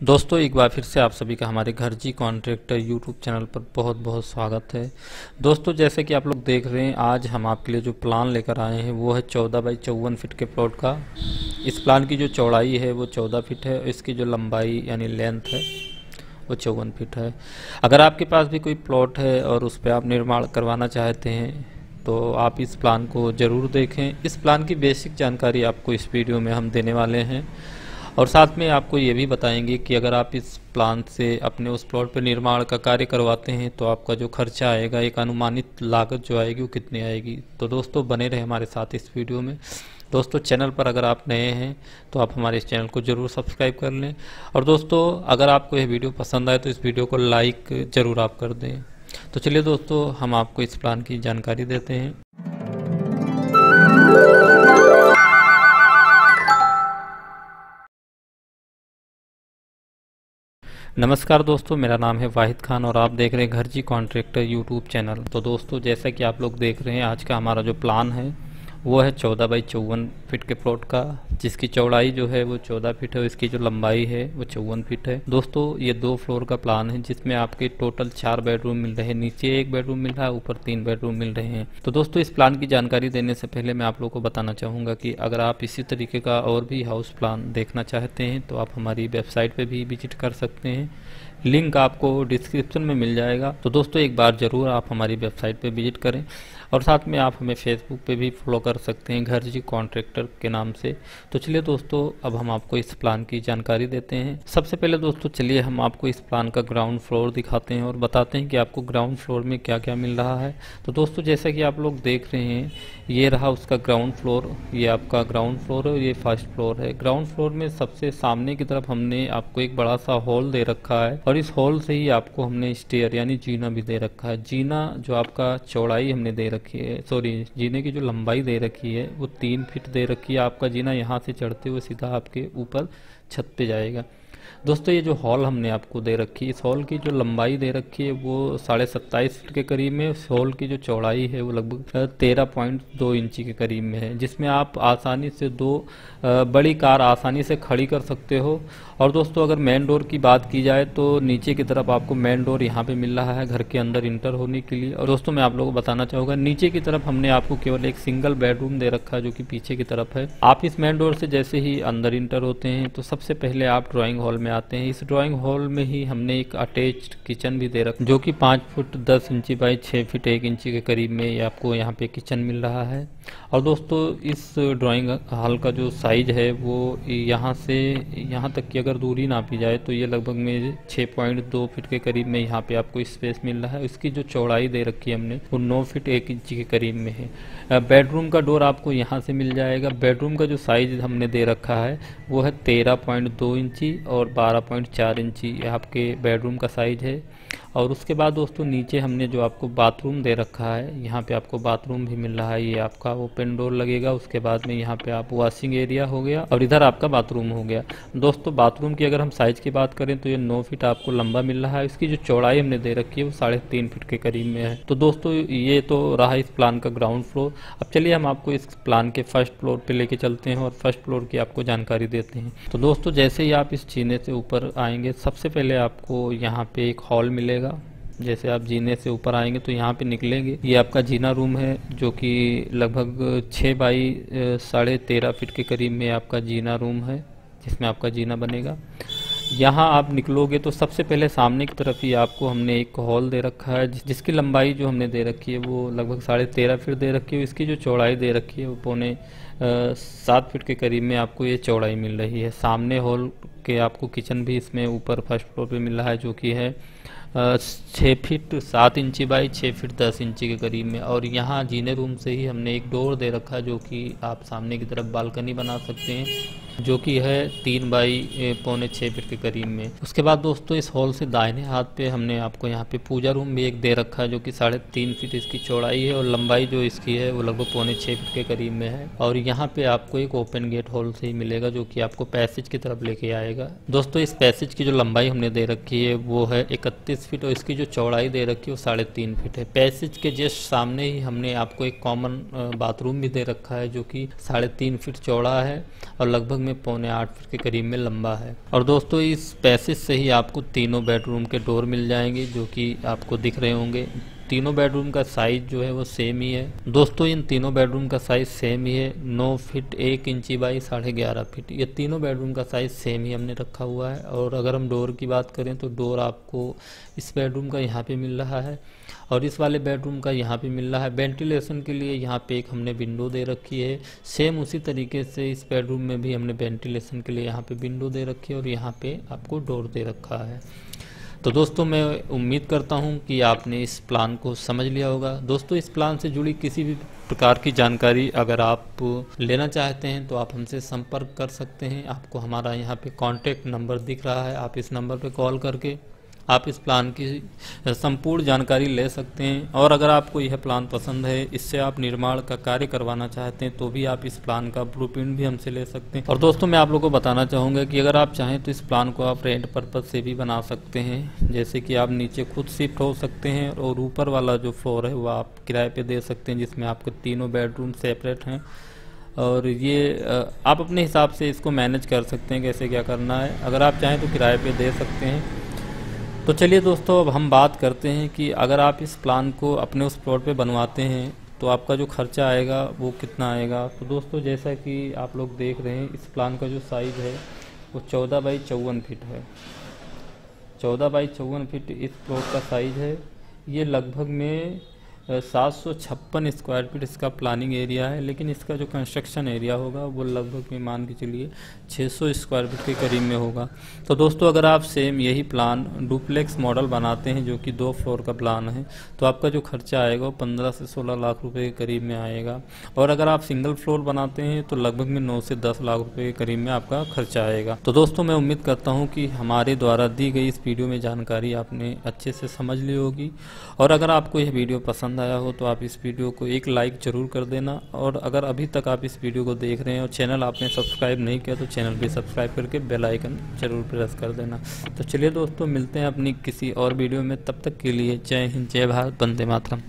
दोस्तों एक बार फिर से आप सभी का हमारे घर जी कॉन्ट्रैक्टर यूट्यूब चैनल पर बहुत बहुत स्वागत है। दोस्तों जैसे कि आप लोग देख रहे हैं, आज हम आपके लिए जो प्लान लेकर आए हैं वो है 14 बाई 54 फीट के प्लॉट का। इस प्लान की जो चौड़ाई है वो 14 फीट है और इसकी जो लंबाई यानी लेंथ है वो 54 फीट है। अगर आपके पास भी कोई प्लॉट है और उस पर आप निर्माण करवाना चाहते हैं तो आप इस प्लान को ज़रूर देखें। इस प्लान की बेसिक जानकारी आपको इस वीडियो में हम देने वाले हैं और साथ में आपको ये भी बताएंगे कि अगर आप इस प्लान से अपने उस प्लॉट पर निर्माण का कार्य करवाते हैं तो आपका जो खर्चा आएगा, एक अनुमानित लागत जो आएगी वो कितनी आएगी। तो दोस्तों बने रहे हमारे साथ इस वीडियो में। दोस्तों चैनल पर अगर आप नए हैं तो आप हमारे इस चैनल को ज़रूर सब्सक्राइब कर लें और दोस्तों अगर आपको यह वीडियो पसंद आए तो इस वीडियो को लाइक ज़रूर आप कर दें। तो चलिए दोस्तों हम आपको इस प्लान की जानकारी देते हैं। नमस्कार दोस्तों, मेरा नाम है वाहिद खान और आप देख रहे हैं घर जी कॉन्ट्रैक्टर यूट्यूब चैनल। तो दोस्तों जैसा कि आप लोग देख रहे हैं, आज का हमारा जो प्लान है वो है 14 बाई 54 फीट के प्लॉट का, जिसकी चौड़ाई जो है वो 14 फीट है और इसकी जो लंबाई है वो 54 फीट है। दोस्तों ये 2 फ्लोर का प्लान है जिसमें आपके टोटल 4 बेडरूम मिल रहे हैं, नीचे 1 बेडरूम मिल रहा है, ऊपर 3 बेडरूम मिल रहे हैं। तो दोस्तों इस प्लान की जानकारी देने से पहले मैं आप लोगों को बताना चाहूँगा कि अगर आप इसी तरीके का और भी हाउस प्लान देखना चाहते हैं तो आप हमारी वेबसाइट पर भी विजिट कर सकते हैं, लिंक आपको डिस्क्रिप्शन में मिल जाएगा। तो दोस्तों एक बार ज़रूर आप हमारी वेबसाइट पे विजिट करें और साथ में आप हमें फेसबुक पे भी फॉलो कर सकते हैं घर जी कॉन्ट्रैक्टर के नाम से। तो चलिए दोस्तों अब हम आपको इस प्लान की जानकारी देते हैं। सबसे पहले दोस्तों चलिए हम आपको इस प्लान का ग्राउंड फ्लोर दिखाते हैं और बताते हैं कि आपको ग्राउंड फ्लोर में क्या क्या मिल रहा है। तो दोस्तों जैसा कि आप लोग देख रहे हैं, ये रहा उसका ग्राउंड फ्लोर, ये आपका ग्राउंड फ्लोर है और ये फर्स्ट फ्लोर है। ग्राउंड फ्लोर में सबसे सामने की तरफ हमने आपको एक बड़ा सा हॉल दे रखा है और इस हॉल से ही आपको हमने स्टेयर यानी जीना भी दे रखा है। जीना जो आपका चौड़ाई हमने दे रखी है, सॉरी जीने की जो लंबाई दे रखी है वो 3 फीट दे रखी है। आपका जीना यहाँ से चढ़ते हुए सीधा आपके ऊपर छत पे जाएगा। दोस्तों ये जो हॉल हमने आपको दे रखी है, इस हॉल की जो लंबाई दे रखी है वो 27.5 फीट के करीब में। इस हॉल की जो चौड़ाई है वो लगभग 13.2 इंची के करीब में है, जिसमें आप आसानी से 2 बड़ी कार आसानी से खड़ी कर सकते हो। और दोस्तों अगर मेन डोर की बात की जाए तो नीचे की तरफ आपको मेन डोर यहाँ पे मिल रहा है घर के अंदर इंटर होने के लिए। और दोस्तों मैं आप लोगों को बताना चाहूँगा, नीचे की तरफ हमने आपको केवल एक सिंगल बेडरूम दे रखा है जो कि पीछे की तरफ है। आप इस मेन डोर से जैसे ही अंदर इंटर होते हैं तो सबसे पहले आप ड्राइंग हॉल में आते हैं। इस ड्राइंग हॉल में ही हमने एक अटैच्ड किचन भी दे रखा जो कि 5 फुट 10 इंची बाई 6 फीट 1 इंची के करीब में ये आपको यहाँ पे किचन मिल रहा है। और दोस्तों इस ड्राइंग हॉल का जो साइज है वो यहाँ से यहाँ तक की अगर दूरी नापी जाए तो ये लगभग में 6.2 फीट के करीब में यहाँ पे आपको स्पेस मिल रहा है। इसकी जो चौड़ाई दे रखी है हमने वो 9 फीट 1 इंची के करीब में है। बेडरूम का डोर आपको यहाँ से मिल जाएगा। बेडरूम का जो साइज हमने दे रखा है वो है 13.2 इंची और 12.4 इंची आपके बेडरूम का साइज है। और उसके बाद दोस्तों नीचे हमने जो आपको बाथरूम दे रखा है, यहाँ पे आपको बाथरूम भी मिल रहा है। ये आपका ओपन डोर लगेगा, उसके बाद में यहाँ पे आप वॉशिंग एरिया हो गया और इधर आपका बाथरूम हो गया। दोस्तों बाथरूम की अगर हम साइज की बात करें तो ये 9 फीट आपको लंबा मिल रहा है। इसकी जो चौड़ाई हमने दे रखी है वो 3.5 फीट के करीब में है। तो दोस्तों ये तो रहा इस प्लान का ग्राउंड फ्लोर। अब चलिए हम आपको इस प्लान के फर्स्ट फ्लोर पे लेके चलते हैं और फर्स्ट फ्लोर की आपको जानकारी देते हैं। तो दोस्तों जैसे ही आप इस जीने से ऊपर आएंगे, सबसे पहले आपको यहाँ पे एक हॉल मिलेगा। जैसे आप जीने से ऊपर आएंगे तो यहाँ पे निकलेंगे, ये आपका जीना रूम है जो कि लगभग 6 बाई 13.5 फीट के करीब में आपका जीना रूम है जिसमें आपका जीना बनेगा। यहाँ आप निकलोगे तो सबसे पहले सामने की तरफ ही आपको हमने एक हॉल दे रखा है जिसकी लंबाई जो हमने दे रखी है वो लगभग 13.5 फीट दे रखी है। इसकी जो चौड़ाई दे रखी है वो 7 फीट के करीब में आपको ये चौड़ाई मिल रही है। सामने हॉल के आपको किचन भी इसमें ऊपर फर्स्ट फ्लोर पे मिल रहा है जो कि है 6 फीट 7 इंची बाई 6 फीट 10 इंची के करीब में। और यहाँ जीने रूम से ही हमने एक डोर दे रखा है जो कि आप सामने की तरफ बालकनी बना सकते हैं जो कि है 3 बाई 5.25 फीट के करीब में। उसके बाद दोस्तों इस हॉल से दाहिने हाथ पे हमने आपको यहाँ पे पूजा रूम भी एक दे रखा है जो कि 3.5 फीट इसकी चौड़ाई है और लंबाई जो इसकी है वो लगभग 5.25 फीट के करीब में है। और यहाँ पे आपको एक ओपन गेट हॉल से ही मिलेगा जो कि आपको पैसेज की तरफ लेके आएगा। दोस्तों इस पैसेज की जो लंबाई हमने दे रखी है वो है 31 35 फीट और इसकी जो चौड़ाई दे रखी है वो 3.5 फीट है। पैसेज के जस्ट सामने ही हमने आपको एक कॉमन बाथरूम भी दे रखा है जो कि 3.5 फीट चौड़ा है और लगभग में 7.25 फीट के करीब में लंबा है। और दोस्तों इस पैसेज से ही आपको तीनों बेडरूम के डोर मिल जाएंगे जो कि आपको दिख रहे होंगे। तीनों बेडरूम का साइज जो है वो सेम ही है दोस्तों। इन तीनों बेडरूम का साइज सेम ही है, 9 फीट 1 इंची बाई 11.5 फीट। ये तीनों बेडरूम का साइज सेम ही हमने रखा हुआ है। और अगर हम डोर की बात करें तो डोर आपको इस बेडरूम का यहाँ पे मिल रहा है और इस वाले बेडरूम का यहाँ पे मिल रहा है। वेंटिलेशन के लिए यहाँ पे एक हमने विंडो दे रखी है। सेम उसी तरीके से इस बेडरूम में भी हमने वेंटिलेशन के लिए यहाँ पे विंडो दे रखी है और यहाँ पे आपको डोर दे रखा है। तो दोस्तों मैं उम्मीद करता हूं कि आपने इस प्लान को समझ लिया होगा। दोस्तों इस प्लान से जुड़ी किसी भी प्रकार की जानकारी अगर आप लेना चाहते हैं तो आप हमसे संपर्क कर सकते हैं। आपको हमारा यहाँ पे कॉन्टैक्ट नंबर दिख रहा है, आप इस नंबर पे कॉल करके आप इस प्लान की संपूर्ण जानकारी ले सकते हैं। और अगर आपको यह प्लान पसंद है, इससे आप निर्माण का कार्य करवाना चाहते हैं तो भी आप इस प्लान का ब्लूप्रिंट भी हमसे ले सकते हैं। और दोस्तों मैं आप लोगों को बताना चाहूँगा कि अगर आप चाहें तो इस प्लान को आप रेंट पर्पज से भी बना सकते हैं। जैसे कि आप नीचे खुद शिफ्ट हो सकते हैं और ऊपर वाला जो फ्लोर है वो आप किराए पर दे सकते हैं, जिसमें आपके तीनों बेडरूम सेपरेट हैं। और ये आप अपने हिसाब से इसको मैनेज कर सकते हैं कैसे क्या करना है। अगर आप चाहें तो किराए पे दे सकते हैं। तो चलिए दोस्तों अब हम बात करते हैं कि अगर आप इस प्लान को अपने उस प्लॉट पे बनवाते हैं तो आपका जो खर्चा आएगा वो कितना आएगा। तो दोस्तों जैसा कि आप लोग देख रहे हैं, इस प्लान का जो साइज़ है वो 14 बाई 54 फीट है। 14 बाई 54 फीट इस प्लॉट का साइज़ है। ये लगभग में 756 स्क्वायर फीट इसका प्लानिंग एरिया है, लेकिन इसका जो कंस्ट्रक्शन एरिया होगा वो लगभग में मान के चलिए 600 स्क्वायर फीट के करीब में होगा। तो दोस्तों अगर आप सेम यही प्लान डुप्लेक्स मॉडल बनाते हैं जो कि 2 फ्लोर का प्लान है तो आपका जो खर्चा आएगा वो 15 से 16 लाख रुपए के करीब में आएगा। और अगर आप सिंगल फ्लोर बनाते हैं तो लगभग में 9 से 10 लाख रुपए के करीब में आपका खर्चा आएगा। तो दोस्तों मैं उम्मीद करता हूँ कि हमारे द्वारा दी गई इस वीडियो में जानकारी आपने अच्छे से समझ ली होगी। और अगर आपको यह वीडियो पसंद आया हो तो आप इस वीडियो को एक लाइक जरूर कर देना। और अगर अभी तक आप इस वीडियो को देख रहे हैं और चैनल आपने सब्सक्राइब नहीं किया तो चैनल भी सब्सक्राइब करके बेल आइकन जरूर प्रेस कर देना। तो चलिए दोस्तों मिलते हैं अपनी किसी और वीडियो में, तब तक के लिए जय हिंद, जय भारत, वंदे मातरम।